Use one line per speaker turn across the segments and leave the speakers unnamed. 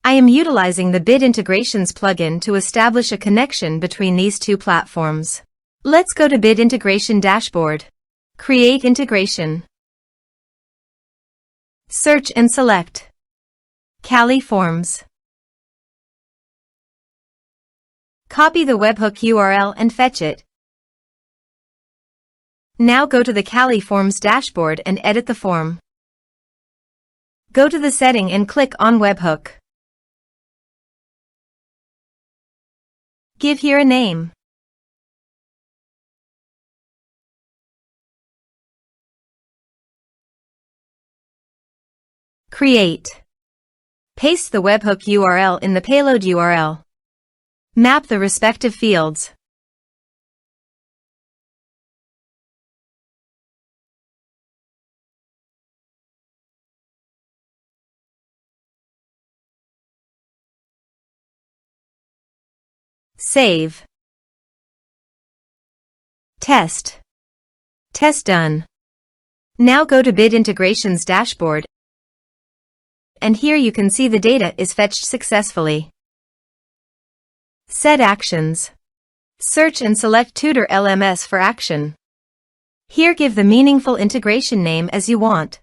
I am utilizing the Bit Integrations plugin to establish a connection between these two platforms. Let's go to Bit Integration Dashboard. Create integration. Search and select Cali Forms. Copy the webhook URL and fetch it. Now go to the Cali Forms dashboard and edit the form. Go to the setting and click on Webhook. Give here a name. Create. Paste the webhook URL in the payload URL. Map the respective fields. Save. Test. Test done. Now go to Bit Integrations dashboard, and here you can see the data is fetched successfully. Set actions. Search and select Tutor LMS for action. Here give the meaningful integration name as you want.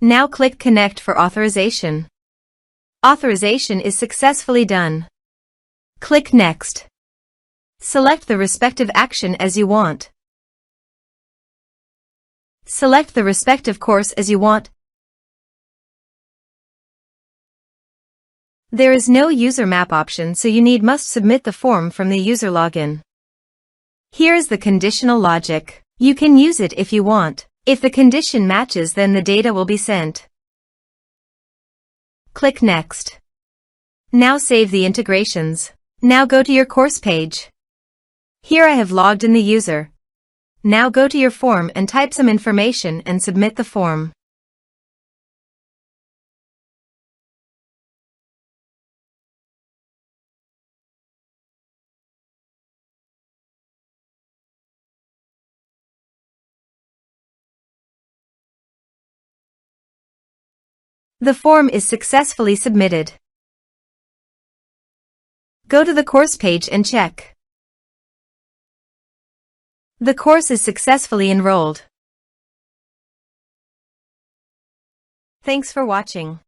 Now click Connect for authorization. Authorization is successfully done. Click Next. Select the respective action as you want. Select the respective course as you want. There is no user map option, so you must submit the form from the user login. Here is the conditional logic. You can use it if you want. If the condition matches, then the data will be sent. Click Next. Now save the integrations. Now go to your course page. Here I have logged in the user. Now go to your form and type some information and submit the form. The form is successfully submitted. Go to the course page and check. The course is successfully enrolled. Thanks for watching.